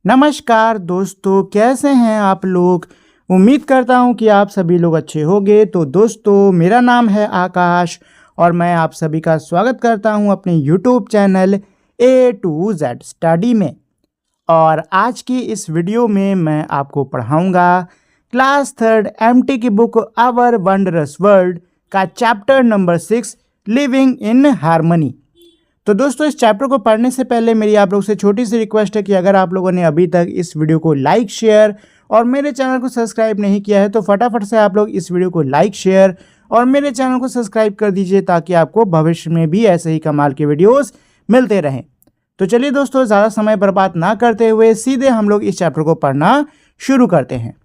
नमस्कार दोस्तों, कैसे हैं आप लोग। उम्मीद करता हूं कि आप सभी लोग अच्छे होंगे। तो दोस्तों, मेरा नाम है आकाश और मैं आप सभी का स्वागत करता हूं अपने YouTube channel A to Z study में। और आज की इस वीडियो में मैं आपको पढ़ाऊंगा क्लास 3 MT की बुक आवर वंडरस वर्ल्ड का chapter number 6 living in harmony. तो दोस्तों, इस चैप्टर को पढ़ने से पहले मेरी आप लोग से छोटी सी रिक्वेस्ट है कि अगर आप लोगों ने अभी तक इस वीडियो को लाइक शेयर और मेरे चैनल को सब्सक्राइब नहीं किया है तो फटाफट से आप लोग इस वीडियो को लाइक शेयर और मेरे चैनल को सब्सक्राइब कर दीजिए ताकि आपको भविष्य में भी ऐसे ही कमाल के वीडियोस मिलते रहें। तो चलिए दोस्तों, ज़्यादा समय बर्बाद ना करते हुए सीधे हम लोग इस चैप्टर को पढ़ना शुरू करते हैं।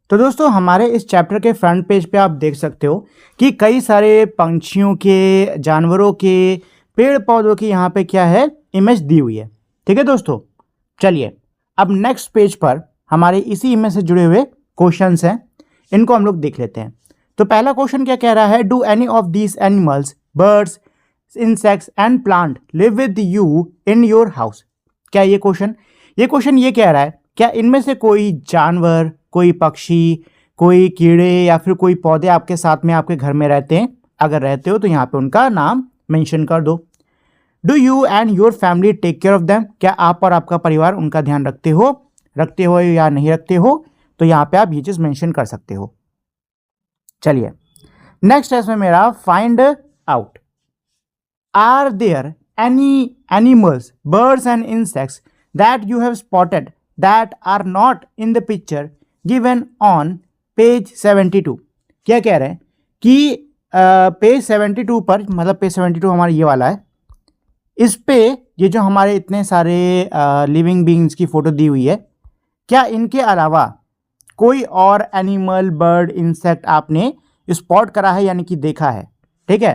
तो दोस्तों, हमारे इस चैप्टर के फ्रंट पेज पे आप देख सकते हो कि कई सारे पंछियों के, जानवरों के, पेड़ पौधों की यहाँ पे क्या है, इमेज दी हुई है। ठीक है दोस्तों, चलिए अब नेक्स्ट पेज पर हमारे इसी इमेज से जुड़े हुए क्वेश्चंस हैं, इनको हम लोग देख लेते हैं। तो पहला क्वेश्चन क्या कह रहा है, do any of these animals, birds, insects and plant live with you in your house. क्या ये क्वेश्चन ये कह रहा है, क्या इनमें से कोई जानवर, कोई पक्षी, कोई कीड़े या फिर कोई पौधे आपके साथ में आपके घर में रहते हैं? अगर रहते हो तो यहाँ पे उनका नाम मेंशन कर दो। Do you and your family take care of them, क्या आप और आपका परिवार उनका ध्यान रखते हो या नहीं रखते हो? तो यहाँ पे आप ये चीज मेंशन कर सकते हो। चलिए नेक्स्ट है इसमें मेरा, find out, are there any animals, birds and insects that you have spotted that are not in the picture given on page 72। क्या कह रहे हैं कि पेज 72 पर, मतलब पेज 72 हमारा ये वाला है, इस पे ये जो हमारे इतने सारे लिविंग बीइंग्स की फ़ोटो दी हुई है, क्या इनके अलावा कोई और एनिमल, बर्ड, इंसेक्ट आपने स्पॉट करा है, यानी कि देखा है? ठीक है,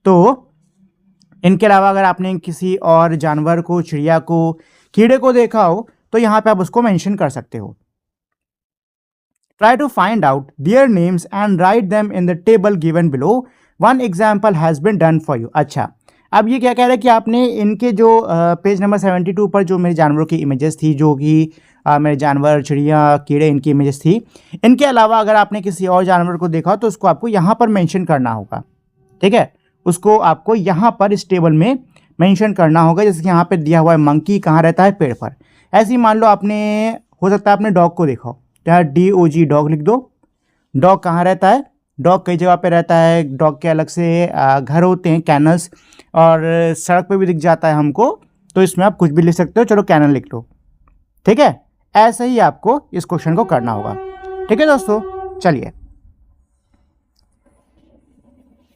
तो इनके अलावा अगर आपने किसी और जानवर को, चिड़िया को, कीड़े को देखा हो तो यहाँ पे आप उसको मेंशन कर सकते हो। Try to find out their names and write them in the table given below. One example has been done for you. अच्छा, अब ये क्या कह रहा है कि आपने इनके जो पेज नंबर 72 पर जो मेरे जानवरों की इमेजेस थी, जो कि मेरे जानवर, चिड़िया, कीड़े, इनकी इमेजेस थी, इनके अलावा अगर आपने किसी और जानवर को देखा तो उसको आपको यहाँ पर मेंशन करना होगा। ठीक है, उसको आपको यहाँ पर इस टेबल में मेंशन करना होगा। जैसे कि यहाँ पर दिया हुआ है, मंकी कहाँ रहता है? पेड़ पर। ऐसे ही मान लो आपने, हो सकता है आपने डॉग को देखा हो, तो यहाँ DOG डॉग लिख दो। डॉग कहाँ रहता है? डॉग कई जगह पे रहता है। डॉग के अलग से घर होते हैं, कैनल्स, और सड़क पे भी दिख जाता है हमको, तो इसमें आप कुछ भी लिख सकते हो। चलो कैनल लिख लो। ठीक है, ऐसे ही आपको इस क्वेश्चन को करना होगा। ठीक है दोस्तों, चलिए।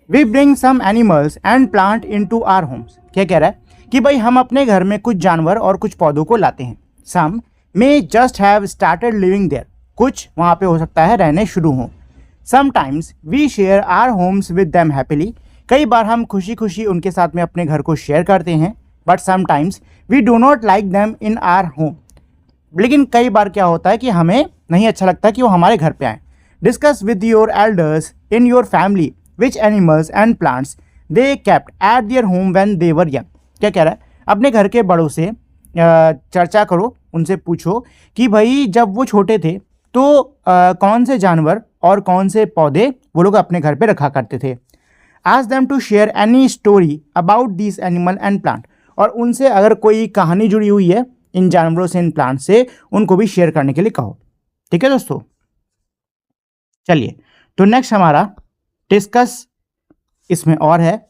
We bring some animals and plant into our homes. क्या कह रहा है कि भाई हम अपने घर में कुछ जानवर और कुछ पौधों को लाते हैं। Some may just have started living there, कुछ वहाँ पे हो सकता है रहने शुरू हों। Sometimes we share our homes with them happily, कई बार हम खुशी खुशी उनके साथ में अपने घर को शेयर करते हैं। But sometimes we do not like them in our home, लेकिन कई बार क्या होता है कि हमें नहीं अच्छा लगता कि वो हमारे घर पे आए। Discuss with your elders in your family which animals and plants they kept at their home when they were young. क्या कह रहा है, अपने घर के बड़ों से चर्चा करो, उनसे पूछो कि भाई जब वो छोटे थे तो कौन से जानवर और कौन से पौधे वो लोग अपने घर पे रखा करते थे। Ask them to share any story about this animal and plant, और उनसे अगर कोई कहानी जुड़ी हुई है इन जानवरों से, इन प्लांट से, उनको भी शेयर करने के लिए कहो। ठीक है दोस्तों, चलिए। तो नेक्स्ट हमारा डिस्कस, इसमें और है,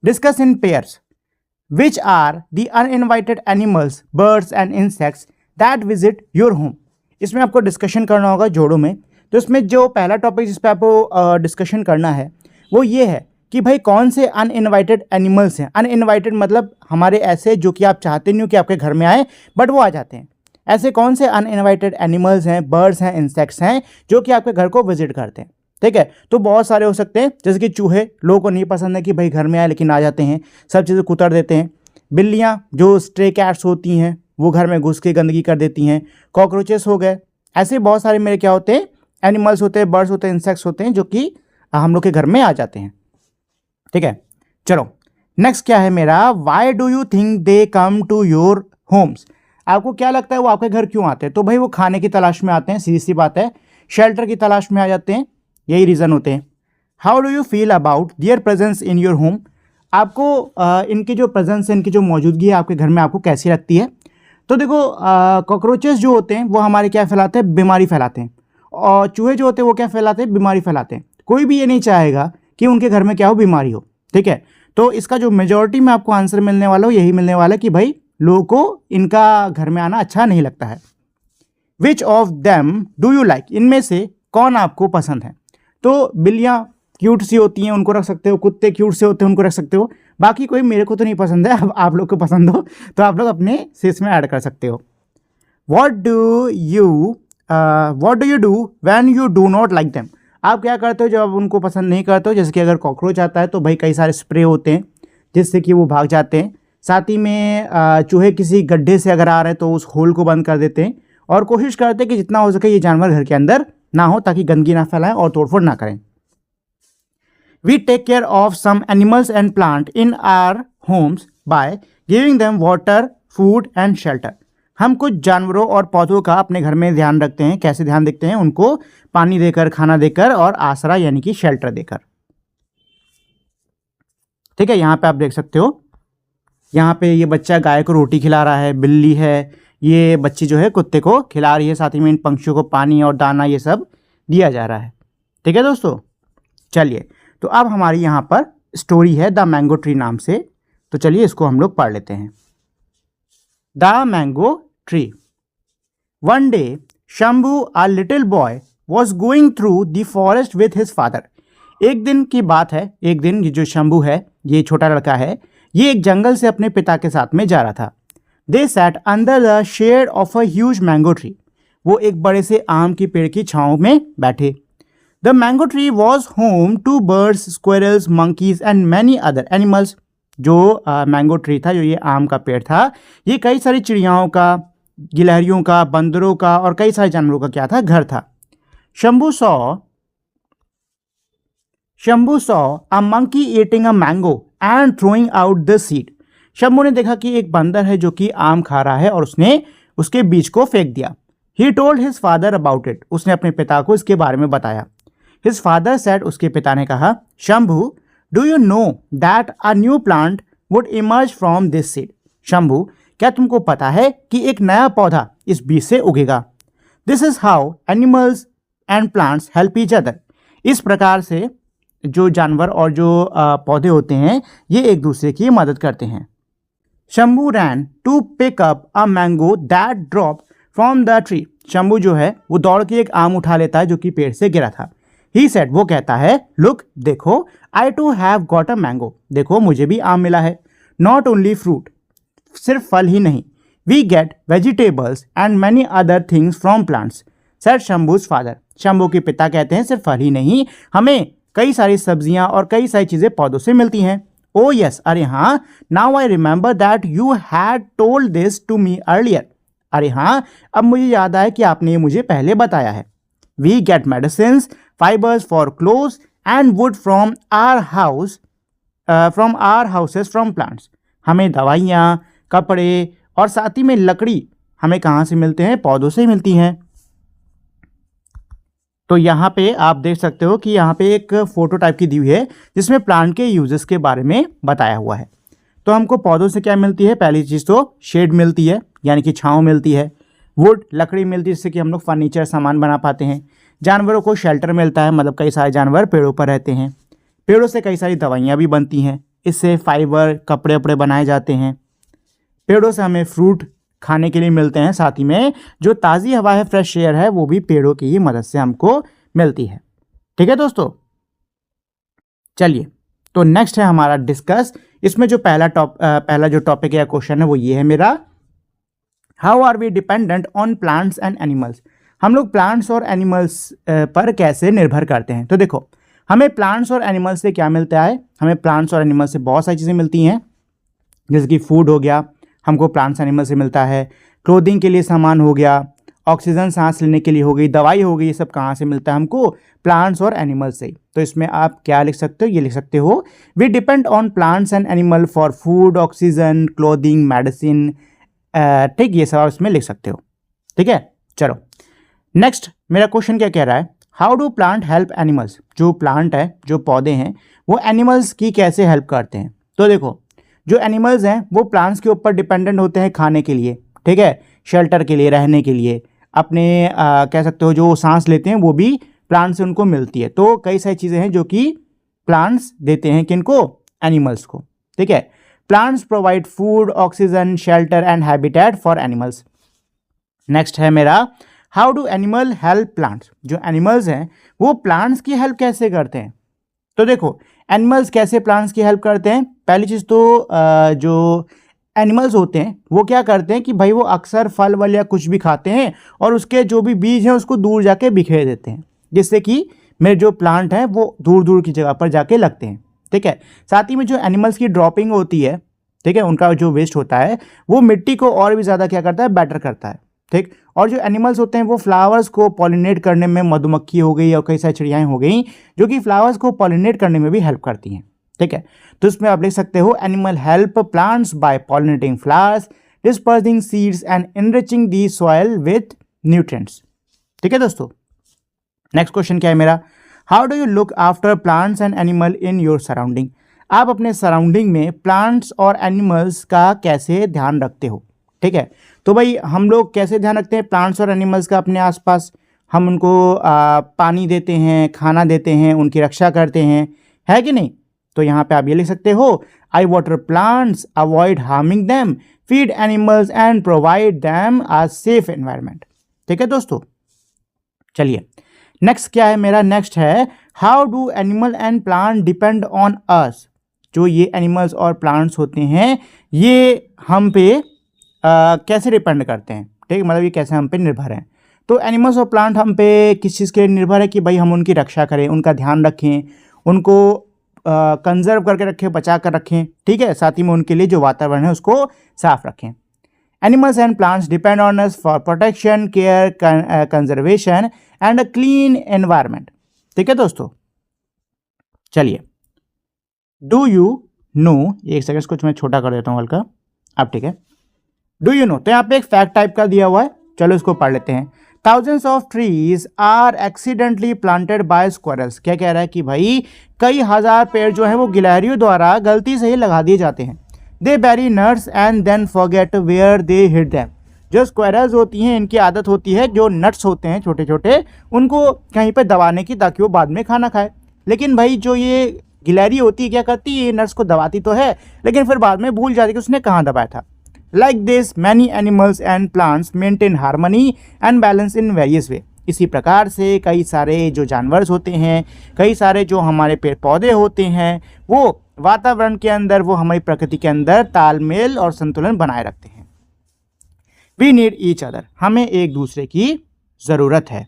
discuss in pairs which are the uninvited animals, birds and insects that visit your home. इसमें आपको डिस्कशन करना होगा जोड़ों में। तो इसमें जो पहला टॉपिक जिस पे आपको डिस्कशन करना है वो ये है कि भाई कौन से अनइनवाइटेड एनिमल्स हैं। अनइनवाइटेड मतलब हमारे ऐसे जो कि आप चाहते नहीं हो कि आपके घर में आए, बट वो आ जाते हैं। ऐसे कौन से अनइनवाइटेड एनिमल्स हैं, बर्ड्स हैं, इंसेक्ट्स हैं जो कि आपके घर को विजिट करते हैं। ठीक है, तो बहुत सारे हो सकते हैं, जैसे कि चूहे, लोगों को नहीं पसंद है कि भाई घर में आए लेकिन आ जाते हैं, सब चीज़ें कुतर देते हैं। बिल्लियाँ जो स्ट्रे कैट्स होती हैं वो घर में घुस के गंदगी कर देती हैं। कॉकरोचेस हो गए। ऐसे बहुत सारे मेरे क्या होते हैं, एनिमल्स होते हैं, बर्ड्स होते हैं, इंसेक्ट्स होते हैं जो कि हम लोग के घर में आ जाते हैं। ठीक है, चलो नेक्स्ट क्या है मेरा, why do you think they come to your homes. आपको क्या लगता है वो आपके घर क्यों आते हैं? तो भाई वो खाने की तलाश में आते हैं, सीधी सी बात है, शेल्टर की तलाश में आ जाते हैं, यही रीज़न होते हैं। How do you feel about their presence in your home? आपको इनकी जो प्रेजेंस है, इनकी जो मौजूदगी है आपके घर में, आपको कैसी लगती है? तो देखो, कॉकरोचेस जो होते हैं वो हमारे क्या फैलाते हैं? बीमारी फैलाते हैं। और चूहे जो होते हैं वो क्या फैलाते हैं? बीमारी फैलाते हैं। कोई भी ये नहीं चाहेगा कि उनके घर में क्या हो? बीमारी हो। ठीक है, तो इसका जो मेजॉरिटी में आपको आंसर मिलने वाला हो यही मिलने वाला है कि भाई लोगों को इनका घर में आना अच्छा नहीं लगता है। Which of them do you like? इनमें से कौन आपको पसंद है? तो बिल्लियाँ क्यूट सी होती हैं, उनको रख सकते हो। कुत्ते क्यूट से होते हैं, उनको रख सकते हो। बाकी कोई मेरे को तो नहीं पसंद है। अब आप लोग को पसंद हो तो आप लोग अपने सीट्स में ऐड कर सकते हो। What do you do when you do not like them? आप क्या करते हो जब आप उनको पसंद नहीं करते हो? जैसे कि अगर कॉकरोच आता है तो भाई कई सारे स्प्रे होते हैं जिससे कि वो भाग जाते हैं। साथ ही में चूहे किसी गड्ढे से अगर आ रहे हैं तो उस होल को बंद कर देते हैं और कोशिश करते हैं कि जितना हो सके ये जानवर घर के अंदर ना हो, ताकि गंदगी ना फैलाएं और तोड़फोड़ ना करें। We take care of some animals and plant in our homes by giving them water, food and shelter. हम कुछ जानवरों और पौधों का अपने घर में ध्यान रखते हैं। कैसे ध्यान रखते हैं? उनको पानी देकर, खाना देकर और आसरा यानी कि शेल्टर देकर। ठीक है, यहाँ पे आप देख सकते हो, यहाँ पे ये बच्चा गाय को रोटी खिला रहा है, बिल्ली है, ये बच्ची जो है कुत्ते को खिला रही है, साथ ही में इन पंक्षियों को पानी और दाना ये सब दिया जा रहा है। ठीक है दोस्तों, चलिए, तो अब हमारी यहाँ पर स्टोरी है द मैंगो ट्री नाम से, तो चलिए इसको हम लोग पढ़ लेते हैं। The mango tree. One day Shambhu a little boy was going through the forest with his father. एक दिन की बात है, एक दिन ये जो शंभू है, ये छोटा लड़का है, ये एक जंगल से अपने पिता के साथ में जा रहा था। They sat under the shade of a huge mango tree. वो एक बड़े से आम की पेड़ की छांव में बैठे। The mango tree was home to birds, squirrels, monkeys and many other animals. जो मैंगो ट्री था, जो ये आम का पेड़ था, ये कई सारी चिड़ियाओं का, गिलहरियों का, बंदरों का और कई सारे जानवरों का क्या था? घर था। Shambhu saw a monkey eating a mango and throwing out the seed. Shambhu ने देखा कि एक बंदर है जो कि आम खा रहा है और उसने उसके बीज को फेंक दिया। He told his father about it. उसने अपने पिता को इसके बारे में बताया। His father said, उसके पिता ने कहा, Shambhu, do you know that a new plant would emerge from this seed? Shambhu, क्या तुमको पता है कि एक नया पौधा इस बीज से उगेगा? This is how animals and plants help each other. इस प्रकार से जो जानवर और जो पौधे होते हैं ये एक दूसरे की मदद करते हैं। Shambhu ran to pick up a mango that dropped from the tree. Shambhu जो है वो दौड़ के एक आम उठा लेता है जो कि पेड़ से गिरा था। He said, वो कहता है, look, देखो, I too have got a mango. देखो, मुझे भी आम मिला है। Not only fruit, सिर्फ फल ही नहीं, we get vegetables and many other things from plants, said Shambhu's father. Shambhu के पिता कहते हैं सिर्फ फल ही नहीं, हमें कई सारी सब्जियां और कई सारी चीजें पौधों से मिलती हैं। Oh yes, अरे हाँ, now I remember that you had told this to me earlier. अरे हाँ, अब मुझे याद आया कि आपने ये मुझे पहले बताया है। We get medicines, fibers for clothes and wood from our houses from plants. हमें दवाइयाँ, कपड़े और साथ ही में लकड़ी हमें कहाँ से मिलते हैं? पौधों से मिलती हैं। तो यहाँ पे आप देख सकते हो कि यहाँ पे एक फोटो टाइप की दी हुई है जिसमें प्लांट के यूजेस के बारे में बताया हुआ है। तो हमको पौधों से क्या मिलती है? पहली चीज़ तो शेड मिलती है, यानी कि छाँव मिलती है। वुड, लकड़ी मिलती है जिससे कि हम लोग फर्नीचर सामान बना पाते हैं। जानवरों को शेल्टर मिलता है, मतलब कई सारे जानवर पेड़ों पर रहते हैं। पेड़ों से कई सारी दवाइयाँ भी बनती हैं, इससे फाइबर, कपड़े वपड़े बनाए जाते हैं। पेड़ों से हमें फ्रूट खाने के लिए मिलते हैं, साथ ही में जो ताज़ी हवा है, फ्रेश एयर है, वो भी पेड़ों की ही मदद से हमको मिलती है। ठीक है दोस्तों, चलिए, तो नेक्स्ट है हमारा डिस्कस। इसमें जो पहला जो टॉपिक या क्वेश्चन है वो ये है मेरा, how are we dependent on plants and animals? हम लोग प्लांट्स और एनिमल्स पर कैसे निर्भर करते हैं? तो देखो, हमें प्लांट्स और एनिमल्स से क्या मिलता है? हमें प्लांट्स और एनिमल्स से बहुत सारी चीज़ें मिलती हैं, जैसे कि फूड हो गया, हमको प्लांट्स एनिमल से मिलता है। क्लोथिंग के लिए सामान हो गया, ऑक्सीजन सांस लेने के लिए हो गई, दवाई हो गई, ये सब कहाँ से मिलता है? हमको प्लांट्स और एनिमल से। तो इसमें आप क्या लिख सकते हो? ये लिख सकते हो, we depend on plants and animal for food, oxygen, clothing, medicine ठीक, ये सब आप इसमें लिख सकते हो। ठीक है, चलो नेक्स्ट मेरा क्वेश्चन क्या कह रहा है, how do plant help animals. जो प्लांट है, जो पौधे हैं, वो एनिमल्स की कैसे हेल्प करते हैं। तो देखो, जो एनिमल्स हैं वो प्लांट्स के ऊपर डिपेंडेंट होते हैं खाने के लिए, ठीक है, शेल्टर के लिए, रहने के लिए, अपने कह सकते हो जो सांस लेते हैं वो भी प्लांट से उनको मिलती है। तो कई सारी चीज़ें हैं जो कि प्लांट्स देते हैं किनको, एनिमल्स को। ठीक है, plants provide food, oxygen, shelter and habitat for animals. Next है मेरा, how do animal help plants. जो एनिमल्स हैं वो प्लांट्स की हेल्प कैसे करते हैं। तो देखो, एनिमल्स कैसे प्लांट्स की हेल्प करते हैं। पहली चीज़ तो जो एनिमल्स होते हैं वो क्या करते हैं कि भाई वो अक्सर फल वल या कुछ भी खाते हैं और उसके जो भी बीज हैं उसको दूर जाके बिखेर देते हैं, जिससे कि मेरे जो प्लांट हैं वो दूर दूर की जगह पर जाके लगते हैं। ठीक है, साथ ही में जो एनिमल्स की ड्रॉपिंग होती है, ठीक है, उनका जो वेस्ट होता है वो मिट्टी को और भी ज़्यादा क्या करता है, बेटर करता है। ठीक, और जो एनिमल्स होते हैं वो फ्लावर्स को पॉलिनेट करने में, मधुमक्खी हो गई और कई सारी चिड़ियाएँ हो गई जो कि फ्लावर्स को पॉलिनेट करने में भी हेल्प करती हैं। ठीक है, तो इसमें आप लिख सकते हो, animal help plants by pollinating flowers, dispersing seeds and enriching the soil with nutrients. ठीक है दोस्तों, नेक्स्ट क्वेश्चन क्या है मेरा, how do you look after plants and animal in your surrounding. आप अपने सराउंडिंग में प्लांट्स और एनिमल्स का कैसे ध्यान रखते हो। ठीक है, तो भाई हम लोग कैसे ध्यान रखते हैं प्लांट्स और एनिमल्स का अपने आसपास। हम उनको पानी देते हैं, खाना देते हैं, उनकी रक्षा करते हैं, है कि नहीं। तो यहाँ पे आप ये लिख सकते हो, I water plants, avoid harming them, feed animals and provide them a safe environment. ठीक है दोस्तों, चलिए नेक्स्ट क्या है मेरा, नेक्स्ट है, how do animal and plant depend on us. जो ये एनिमल्स और प्लांट्स होते हैं ये हम पे कैसे डिपेंड करते हैं। ठीक है, मतलब ये कैसे हम पे निर्भर हैं। तो एनिमल्स और प्लांट हम पे किस चीज़ के निर्भर है कि भाई हम उनकी रक्षा करें, उनका ध्यान रखें, उनको कंजर्व करके रखें, बचा कर रखें। ठीक है, साथ ही में उनके लिए जो वातावरण है उसको साफ रखें। Animals and plants depend on us for protection, care, conservation and a clean environment. ठीक है दोस्तों, चलिए, डू यू नो, एक सेकंड कुछ मैं छोटा कर देता हूँ हल्का, अब ठीक है। डू यू नो, तो यहाँ पे एक फैक्ट टाइप का दिया हुआ है, चलो इसको पढ़ लेते हैं। Thousands of trees are accidentally planted by squirrels। क्या कह रहा है कि भाई कई हजार पेड़ जो हैं वो गिलहरियों द्वारा गलती से ही लगा दिए जाते हैं। They bury nuts and then forget where they hid them। जो स्क्वायरल्स होती हैं इनकी आदत होती है जो नट्स होते हैं छोटे छोटे उनको कहीं पर दबाने की, ताकि वो बाद में खाना खाए। लेकिन भाई जो ये गिलहरी होती है क्या करती है, ये नट्स को दबाती तो है लेकिन फिर बाद में भूल जाती है कि उसने कहाँ दबाया था। Like this, many animals and plants maintain harmony and balance in various way। इसी प्रकार से कई सारे जो जानवर होते हैं, कई सारे जो हमारे पेड़ पौधे होते हैं, वो वातावरण के अंदर, वो हमारी प्रकृति के अंदर तालमेल और संतुलन बनाए रखते हैं। We need each other। हमें एक दूसरे की ज़रूरत है।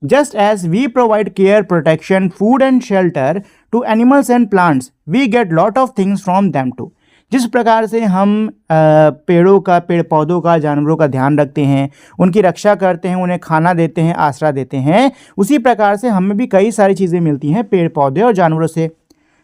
Just as we provide care, protection, food and shelter to animals and plants, we get lot of things from them too। जिस प्रकार से हम पेड़ों का, पेड़ पौधों का, जानवरों का ध्यान रखते हैं, उनकी रक्षा करते हैं, उन्हें खाना देते हैं, आसरा देते हैं, उसी प्रकार से हमें भी कई सारी चीज़ें मिलती हैं पेड़ पौधे और जानवरों से।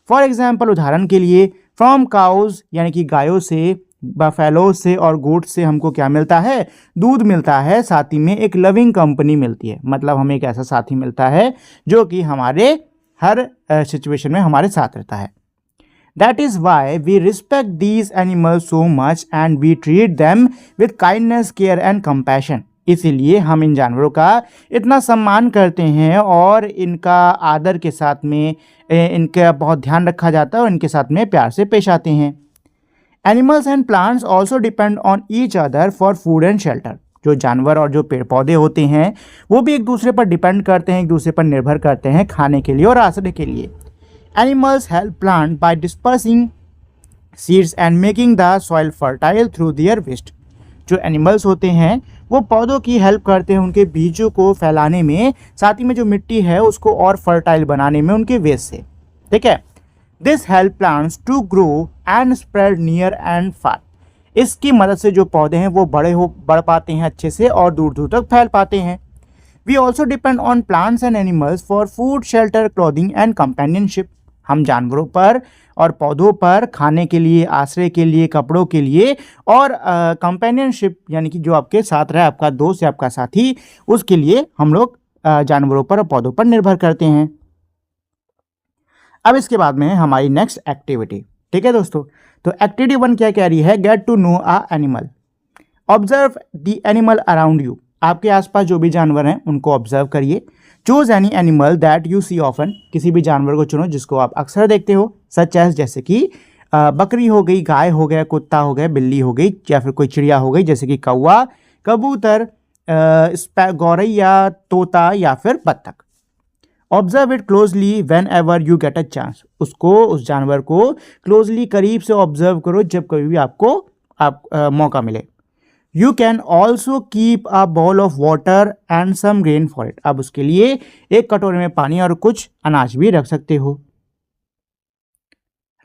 फॉर एग्जांपल, उदाहरण के लिए, फ्रॉम काउज यानी कि गायों से, बफेलो से और गोट से हमको क्या मिलता है, दूध मिलता है। साथ ही में एक लविंग कंपनी मिलती है, मतलब हमें एक ऐसा साथी मिलता है जो कि हमारे हर सिचुएशन में हमारे साथ रहता है। That is why we respect these animals so much and we treat them with kindness, care and compassion। इसीलिए हम इन जानवरों का इतना सम्मान करते हैं और इनका आदर के साथ में इनका बहुत ध्यान रखा जाता है और इनके साथ में प्यार से पेश आते हैं। Animals and plants also depend on each other for food and shelter। जो जानवर और जो पेड़ पौधे होते हैं वो भी एक दूसरे पर डिपेंड करते हैं, एक दूसरे पर निर्भर करते हैं खाने के लिए और आश्रय के लिए। Animals help plant by dispersing seeds and making the soil fertile through their waste। जो एनिमल्स होते हैं वो पौधों की हेल्प करते हैं उनके बीजों को फैलाने में, साथ ही में जो मिट्टी है उसको और फर्टाइल बनाने में उनके वेस्ट से। ठीक है, this help plants to grow and spread near and far. इसकी मदद से जो पौधे हैं वो बढ़ पाते हैं अच्छे से और दूर दूर तक फैल पाते हैं। We also depend on plants and animals for food, shelter, clothing and companionship। हम जानवरों पर और पौधों पर खाने के लिए, आश्रय के लिए, कपड़ों के लिए और कंपेनियनशिप यानी कि जो आपके साथ रहे, आपका दोस्त या आपका साथी, उसके लिए हम लोग जानवरों पर और पौधों पर निर्भर करते हैं। अब इसके बाद में है हमारी नेक्स्ट एक्टिविटी। ठीक है दोस्तों, तो एक्टिविटी 1 क्या कह रही है? Get to know a animal, observe the animal around you. आपके आसपास जो भी जानवर हैं उनको ऑब्जर्व करिए। Choose any animal that you see often, किसी भी जानवर को चुनो जिसको आप अक्सर देखते हो, सच एज जैसे कि बकरी हो गई, गाय हो गया, कुत्ता हो गया, बिल्ली हो गई, या फिर कोई चिड़िया हो गई जैसे कि कौवा, कबूतर, गौरैया, तोता या फिर बत्तख। Observe it closely when ever you get a chance, उसको, उस जानवर को क्लोजली, करीब से ऑब्जर्व करो जब कभी भी आपको मौका मिले। You can also keep a bowl of water and some grain for it, आप उसके लिए एक कटोरे में पानी और कुछ अनाज भी रख सकते हो।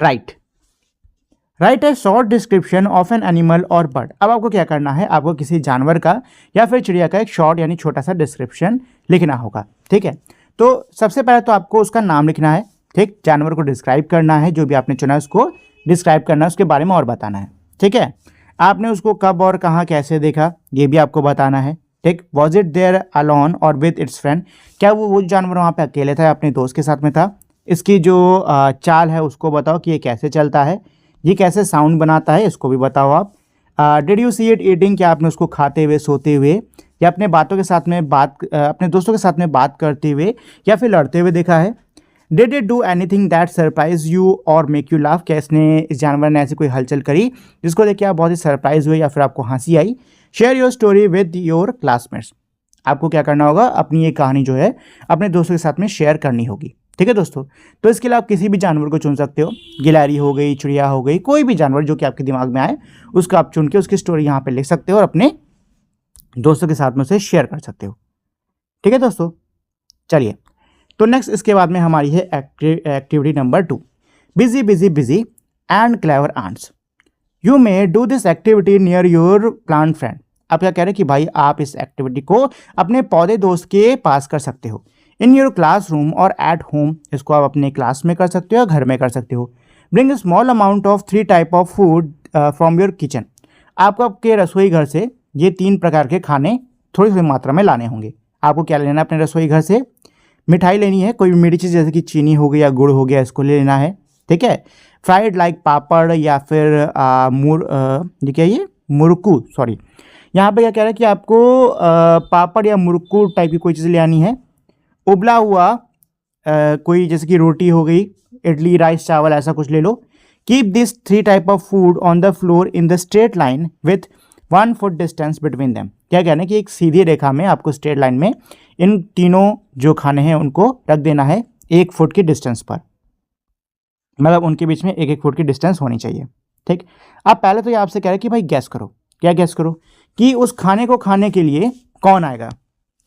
Right A short description of an animal और बर्ड। अब आपको क्या करना है? आपको किसी जानवर का या फिर चिड़िया का एक शॉर्ट यानी छोटा सा डिस्क्रिप्शन लिखना होगा। ठीक है, तो सबसे पहले तो आपको उसका नाम लिखना है। ठीक, जानवर को डिस्क्राइब करना है, जो भी आपने चुना है उसको डिस्क्राइब करना है, उसके बारे में और बताना है। ठीक है, आपने उसको कब और कहाँ कैसे देखा ये भी आपको बताना है। ठीक, वॉज इट देयर अलोन और विद इट्स फ्रेंड, क्या वो जानवर वहाँ पे अकेले था या अपने दोस्त के साथ में था। इसकी जो चाल है उसको बताओ कि ये कैसे चलता है, ये कैसे साउंड बनाता है, इसको भी बताओ आप। Did you see it eating, क्या आपने उसको खाते हुए, सोते हुए या अपने अपने दोस्तों के साथ में बात करते हुए या फिर लड़ते हुए देखा है। Did it do anything that surprise you और मेक यू लाफ, क्या इसने, इस जानवर ने ऐसी कोई हलचल करी जिसको देख के आप बहुत ही सरप्राइज हुए या फिर आपको हंसी आई। Share your story with your classmates, आपको क्या करना होगा? अपनी ये कहानी जो है अपने दोस्तों के साथ में शेयर करनी होगी। ठीक है दोस्तों, तो इसके लिए आप किसी भी जानवर को चुन सकते हो, गिलहरी हो गई, चिड़िया हो गई, कोई भी जानवर जो कि आपके दिमाग में आए उसको आप चुन के उसकी स्टोरी यहाँ पे लिख सकते हो और अपने दोस्तों के साथ में उसे शेयर कर सकते हो। ठीक है दोस्तों, चलिए, तो नेक्स्ट इसके बाद में हमारी है activity number 2, busy busy busy and clever ants. You may do this activity near your plant friend. आप क्या कह रहे हैं कि भाई आप इस एक्टिविटी को अपने पौधे दोस्त के पास कर सकते हो। इन योर क्लासरूम और एट होम, इसको आप अपने क्लास में कर सकते हो या घर में कर सकते हो। Bring a small amount of 3 type of food from your kitchen, आपको आपके रसोई घर से ये 3 प्रकार के खाने थोड़ी थोड़ी मात्रा में लाने होंगे। आपको क्या लेना है अपने रसोई घर से? मिठाई लेनी है, कोई भी मीठी चीज़ जैसे कि चीनी हो गई या गुड़ हो गया, इसको ले लेना है। ठीक है, फ्राइड लाइक पापड़ या फिर ये क्या, ये मुरकू, सॉरी यहाँ पे क्या कह रहा है कि आपको पापड़ या मुरकू टाइप की कोई चीज़ ले आनी है। उबला हुआ कोई जैसे कि रोटी हो गई, इडली, राइस, चावल, ऐसा कुछ ले लो। Keep this 3 type of food on the floor in the straight line with 1 foot distance between them, क्या कहना है कि एक सीधी रेखा में आपको स्ट्रेट लाइन में इन तीनों जो खाने हैं उनको रख देना है 1 फुट की डिस्टेंस पर, मतलब उनके बीच में 1-1 फुट की डिस्टेंस होनी चाहिए। ठीक, अब पहले तो ये आपसे कह रहे हैं कि भाई गैस करो, क्या गैस करो कि उस खाने को खाने के लिए कौन आएगा।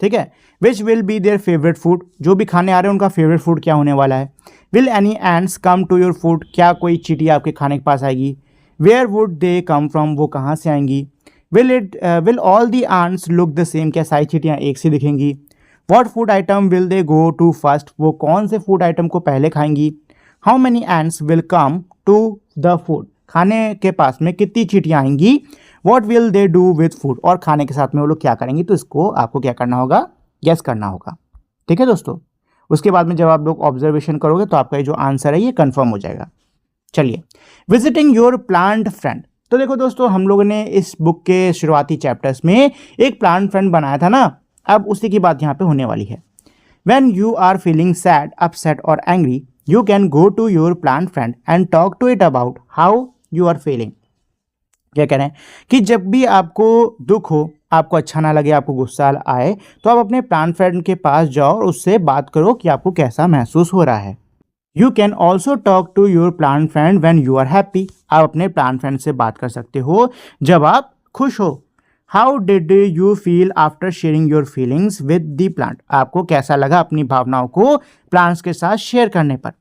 ठीक है, which will be their favourite food, जो भी खाने आ रहे हैं उनका फेवरेट फूड क्या होने वाला है। Will any ants come to your food, क्या कोई चींटी आपके खाने के पास आएगी। Where would they come from, वो कहाँ से आएंगी। Will all the ants look the same, क्या सारी चींटियाँ एक सी दिखेंगी। What food item will they go to first, वो कौन से फूड आइटम को पहले खाएंगी। How many ants will come to the food, खाने के पास में कितनी चींटियाँ आएंगी। What will they do with food, और खाने के साथ में वो लोग क्या करेंगे। तो इसको आपको क्या करना होगा? गेस करना होगा। ठीक है दोस्तों, उसके बाद में जब आप लोग ऑब्जर्वेशन करोगे तो आपका ये जो आंसर है ये कंफर्म हो जाएगा। चलिए, विजिटिंग योर प्लांट फ्रेंड। तो देखो दोस्तों, हम लोगों ने इस बुक के शुरुआती चैप्टर्स में एक प्लांट फ्रेंड बनाया था ना, अब उसी की बात यहाँ पे होने वाली है। When you are feeling sad, upset और angry, you can go to your plant friend and talk to it about how you are feeling. क्या कह रहे हैं कि जब भी आपको दुख हो, आपको अच्छा ना लगे, आपको गुस्सा आए, तो आप अपने प्लांट फ्रेंड के पास जाओ और उससे बात करो कि आपको कैसा महसूस हो रहा है। You can also talk to your plant friend when you are happy, आप अपने प्लांट फ्रेंड से बात कर सकते हो जब आप खुश हो। How did you feel after sharing your feelings with the plant, आपको कैसा लगा अपनी भावनाओं को प्लांट्स के साथ शेयर करने पर।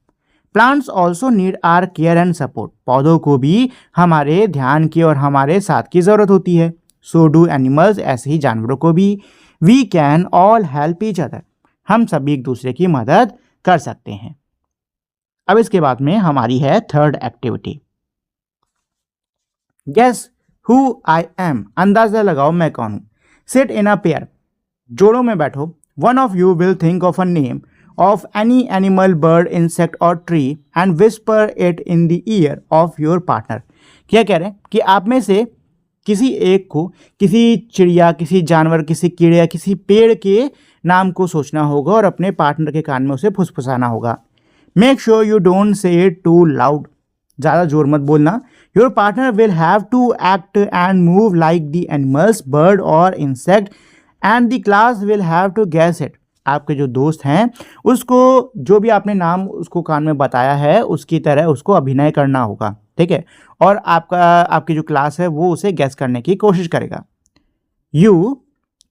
Plants also need our care and support, पौधों को भी हमारे ध्यान की और हमारे साथ की ज़रूरत होती है। सो डू एनिमल्स, ऐसे ही जानवरों को भी। We can all help each other, हम सभी एक दूसरे की मदद कर सकते हैं। अब इसके बाद में हमारी है third activity, guess who I am, अंदाजा लगाओ मैं कौन हूं। सिट इन अ पेयर, जोड़ों में बैठो। One of you will think of a name of any animal, bird, insect और tree and whisper it in the ear of your partner. क्या कह रहे हैं कि आप में से किसी एक को किसी चिड़िया, किसी जानवर, किसी कीड़े या किसी पेड़ के नाम को सोचना होगा और अपने पार्टनर के कान में उसे फुसफुसाना होगा। Make sure you don't say it too loud, ज़्यादा जोर मत बोलना। Your partner will have to act and move like the animals, bird और insect and the class will have to guess it. आपके जो दोस्त हैं उसको जो भी आपने नाम उसको कान में बताया है उसकी तरह उसको अभिनय करना होगा, ठीक है। और आपकी जो क्लास है वो उसे गैस करने की कोशिश करेगा। You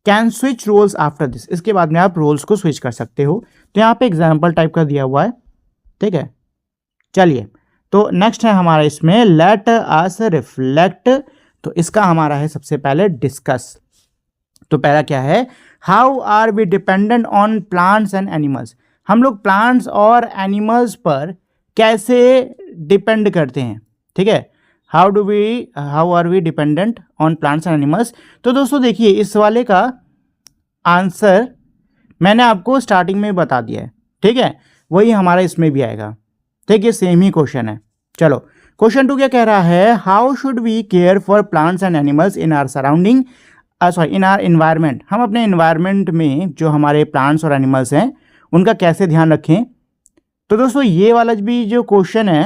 can switch roles after this, इसके बाद में आप रोल्स को स्विच कर सकते हो। तो यहाँ पे एग्जाम्पल टाइप का दिया हुआ है, ठीक है। चलिए, तो नेक्स्ट है हमारा इसमें लेट अस रिफ्लेक्ट। तो इसका हमारा है सबसे पहले डिस्कस। तो पहला क्या है, how are we dependent on plants and animals. हम लोग प्लांट्स और एनिमल्स पर कैसे डिपेंड करते हैं, ठीक है। How are we dependent on plants and animals. तो दोस्तों देखिए, इस वाले का आंसर मैंने आपको स्टार्टिंग में बता दिया है, ठीक है। वही हमारा इसमें भी आएगा, ठीक है। सेम ही क्वेश्चन है। चलो, क्वेश्चन 2 क्या कह रहा है, how should we care for plants and animals in our surrounding, in our environment. हम अपने इन्वायरमेंट में जो हमारे प्लांट्स और एनिमल्स हैं उनका कैसे ध्यान रखें। तो दोस्तों ये वाला भी जो क्वेश्चन है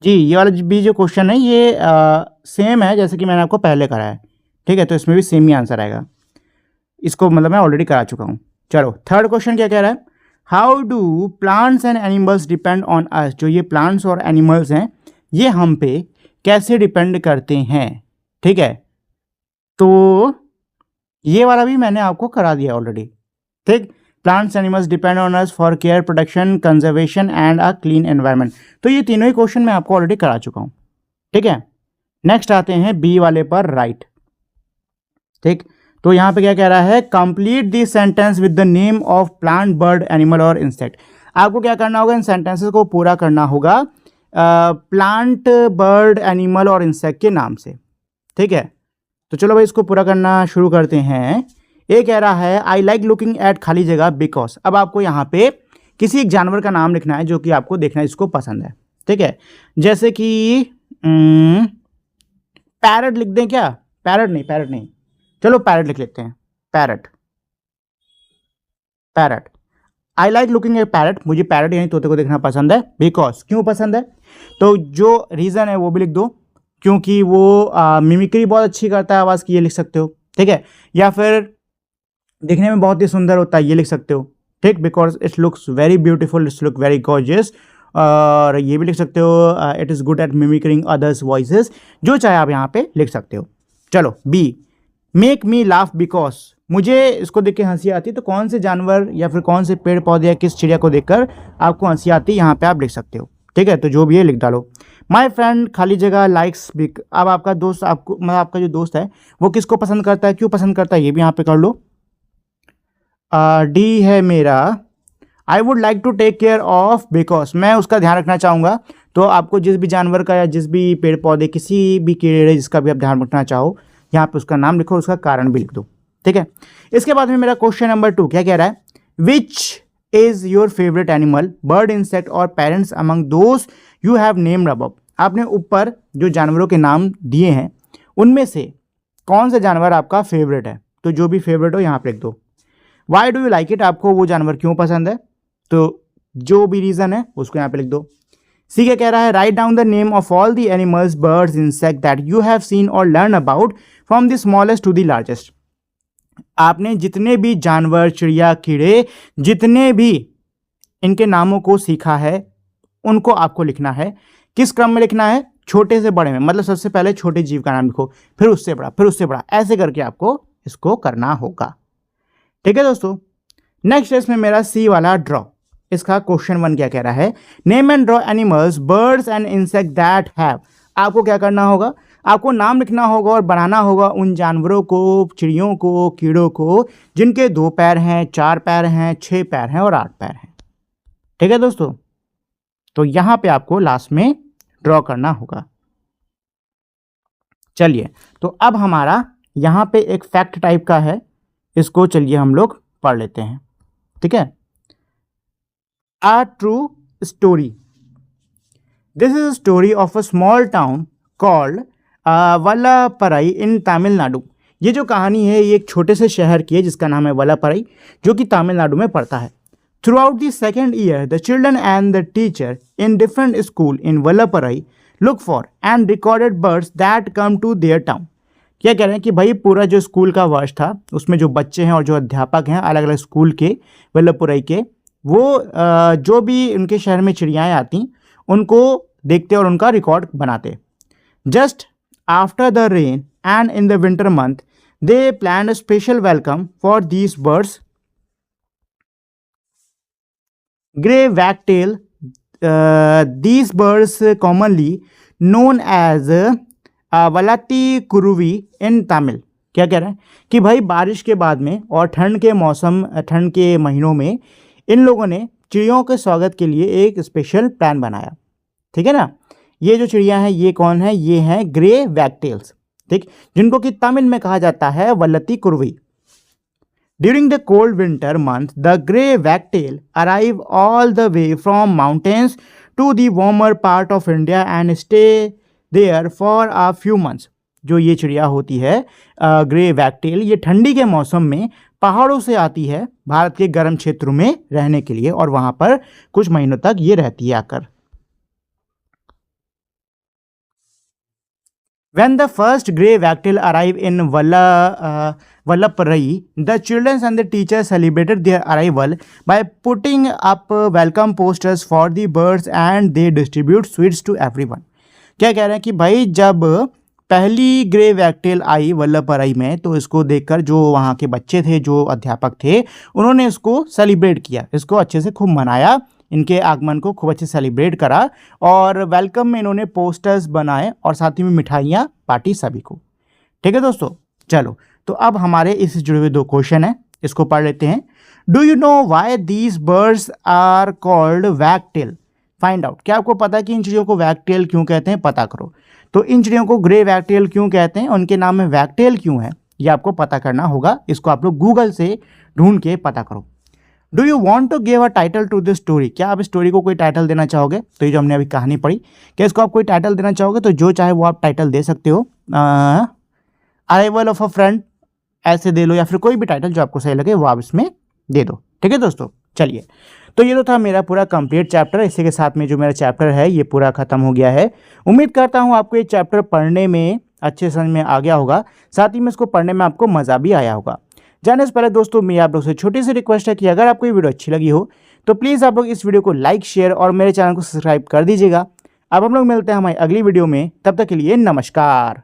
जी, ये वाला भी जो क्वेश्चन है ये सेम है जैसे कि मैंने आपको पहले करा है, ठीक है। तो इसमें भी सेम ही आंसर आएगा, इसको मतलब मैं ऑलरेडी करा चुका हूँ। चलो, थर्ड क्वेश्चन क्या कह रहा है, how do plants and animals depend on us. जो ये प्लांट्स और एनिमल्स हैं ये हम पे कैसे डिपेंड करते हैं, ठीक है। तो ये वाला भी मैंने आपको करा दिया ऑलरेडी, ठीक। Plants animals depend on us for care, protection, conservation and a clean environment. तो ये तीनों ही क्वेश्चन मैं आपको ऑलरेडी करा चुका हूँ, ठीक है। नेक्स्ट आते हैं बी वाले पर, राइट, ठीक। तो यहाँ पे क्या कह रहा है, complete this sentence with the name of plant, bird, animal और इंसेक्ट। आपको क्या करना होगा, इन सेंटेंसेस को पूरा करना होगा प्लांट, बर्ड, एनिमल और इंसेक्ट के नाम से, ठीक है। तो चलो भाई इसको पूरा करना शुरू करते हैं। ये कह रहा है, आई लाइक लुकिंग एट खाली जगह बिकॉज। अब आपको यहाँ पे किसी एक जानवर का नाम लिखना है जो कि आपको देखना इसको पसंद है, ठीक है। जैसे कि पैरट लिख दें क्या, पैरट नहीं, चलो पैरट लिख लेते हैं, parrot. I like looking at parrot, मुझे पैरट यानी तोते को देखना पसंद है। बिकॉज, क्यों पसंद है, तो जो रीज़न है वो भी लिख दो, क्योंकि वो मिमिक्री बहुत अच्छी करता है आवाज़ की, ये लिख सकते हो, ठीक है। या फिर दिखने में बहुत ही सुंदर होता है, ये लिख सकते हो, ठीक। Because it looks very beautiful, it's look very gorgeous. और ये भी लिख सकते हो, it is good at mimicking others voices. जो चाहे आप यहाँ पे लिख सकते हो। चलो, B, make me laugh because, मुझे इसको देख के हंसी आती है। तो कौन से जानवर या फिर कौन से पेड़ पौधे या किस चिड़िया को देखकर आपको हंसी आती है, यहाँ पे आप लिख सकते हो, ठीक है। तो जो भी है लिख डालो। माई फ्रेंड खाली जगह लाइक्स बिग, अब आपका दोस्त, आपको मतलब आपका जो दोस्त है वो किसको पसंद करता है, क्यों पसंद करता है, ये भी यहाँ पे कर लो। डी है मेरा, I would like to take care of because, मैं उसका ध्यान रखना चाहूँगा। तो आपको जिस भी जानवर का या जिस भी पेड़ पौधे, किसी भी कीड़े जिसका भी आप ध्यान रखना चाहो, यहाँ पे उसका नाम लिखो, उसका कारण भी लिख दो, ठीक है। इसके बाद में मेरा क्वेश्चन नंबर 2 क्या कह रहा है, which is your favourite animal, bird, insect और पेरेंट्स अमंग दोस्त यू हैव नेम्ड अबव। आपने ऊपर जो जानवरों के नाम दिए हैं उनमें से कौन सा जानवर आपका फेवरेट है, तो जो भी फेवरेट हो यहाँ पे लिख दो। Y do you like it, आपको वो जानवर क्यों पसंद है, तो जो भी रीज़न है उसको यहाँ पे लिख दो। सी क्या कह रहा है, write down the name of all the animals, birds, insect that you have seen और learn about from the smallest to the largest. आपने जितने भी जानवर, चिड़िया, कीड़े, जितने भी इनके नामों को सीखा है उनको आपको लिखना है। किस क्रम में लिखना है, छोटे से बड़े में, मतलब सबसे पहले छोटे जीव का नाम लिखो, फिर उससे बड़ा, फिर उससे बड़ा, ऐसे करके आपको इसको करना होगा, ठीक है दोस्तों। नेक्स्ट है इसमें मेरा सी वाला ड्रॉ। इसका क्वेश्चन 1 क्या कह रहा है, name and draw animals, birds and insect that have. आपको क्या करना होगा, आपको नाम लिखना होगा और बनाना होगा उन जानवरों को, चिड़ियों को, कीड़ों को जिनके 2 पैर हैं, 4 पैर हैं, 6 पैर हैं और 8 पैर हैं, ठीक है दोस्तों। तो यहाँ पे आपको लास्ट में ड्रॉ करना होगा। चलिए, तो अब हमारा यहाँ पे एक फैक्ट टाइप का है, इसको चलिए हम लोग पढ़ लेते हैं। ठीक है, a true story. This is a story of a small town called Valparai in Tamil Nadu. ये जो कहानी है ये एक छोटे से शहर की है जिसका नाम है वल्लपराई, जो कि तमिलनाडु में पड़ता है। Throughout the second year, the children and the teacher in different school in Vallapparai look for and recorded birds that come to their town. क्या कह रहे हैं कि भाई पूरा जो स्कूल का वर्ष था उसमें जो बच्चे हैं और जो अध्यापक हैं अलग अलग स्कूल के वल्लपराई के, वो जो भी उनके शहर में चिड़ियाएँ आती उनको देखते और उनका रिकॉर्ड बनाते। Just after the rain and in the winter month they plan a special welcome for these birds. Grey wagtail, these birds commonly known as वलाती कुरुवी इन तमिल। क्या कह रहे हैं कि भाई बारिश के बाद में और ठंड के मौसम, ठंड के महीनों में इन लोगों ने चिड़ियों के स्वागत के लिए एक स्पेशल प्लान बनाया। ठीक है ना, ये जो चिड़िया हैं ये कौन है, ये हैं ग्रे वैगटेल्स, ठीक, जिनको कि तमिल में कहा जाता है वल्लती कुरुवी। During the cold winter month, the grey wagtail arrive all the way from mountains to the warmer part of India and stay there for a few months. जो ये चिड़िया होती है ग्रे वैगटेल, ये ठंडी के मौसम में पहाड़ों से आती है भारत के गर्म क्षेत्रों में रहने के लिए और वहाँ पर कुछ महीनों तक ये रहती है आकर। When the first grey wagtail arrived in Vallapparai, the children and the teachers celebrated their arrival by putting up welcome posters for the birds and they distribute sweets to everyone. क्या कह रहे हैं कि भाई जब पहली ग्रे वैगटेल आई वल्लपराई में तो इसको देखकर जो वहाँ के बच्चे थे, जो अध्यापक थे, उन्होंने इसको सेलिब्रेट किया, इसको अच्छे से खूब मनाया, इनके आगमन को खूब अच्छे से सेलिब्रेट करा और वेलकम में इन्होंने पोस्टर्स बनाए और साथ ही में मिठाइयाँ बांटी सभी को। ठीक है दोस्तों, चलो तो अब हमारे इस जुड़े हुए 2 क्वेश्चन हैं, इसको पढ़ लेते हैं। Do you know why these birds are called wagtail? Find out. क्या आपको पता है कि इन चिड़ियों को वैगटेल क्यों कहते हैं? पता करो। तो इन चिड़ियों को ग्रे वैगटेल क्यों कहते हैं, उनके नाम में वैगटेल क्यों है, ये आपको पता करना होगा। इसको आप लोग गूगल से ढूंढ के पता करो। Do you want to give a title to this story? क्या आप स्टोरी को कोई टाइटल देना चाहोगे? तो ये जो हमने अभी कहानी पढ़ी, क्या इसको आप कोई टाइटल देना चाहोगे? तो जो चाहे वो आप टाइटल दे सकते हो। अराइवल ऑफ अ फ्रेंड ऐसे दे लो, या फिर कोई भी टाइटल जो आपको सही लगे वो आप इसमें दे दो। ठीक है दोस्तों, चलिए, तो ये तो था मेरा पूरा कंप्लीट चैप्टर। इसी के साथ में जो मेरा चैप्टर है ये पूरा खत्म हो गया है। उम्मीद करता हूँ आपको ये चैप्टर पढ़ने में अच्छे समझ में आ गया होगा, साथ ही में इसको पढ़ने में आपको मज़ा भी आया होगा। जाने से पहले दोस्तों मेरी आप लोग से छोटी सी रिक्वेस्ट है कि अगर आपको ये वीडियो अच्छी लगी हो तो प्लीज़ आप लोग इस वीडियो को लाइक, शेयर और मेरे चैनल को सब्सक्राइब कर दीजिएगा। अब हम लोग मिलते हैं हमारी अगली वीडियो में, तब तक के लिए नमस्कार।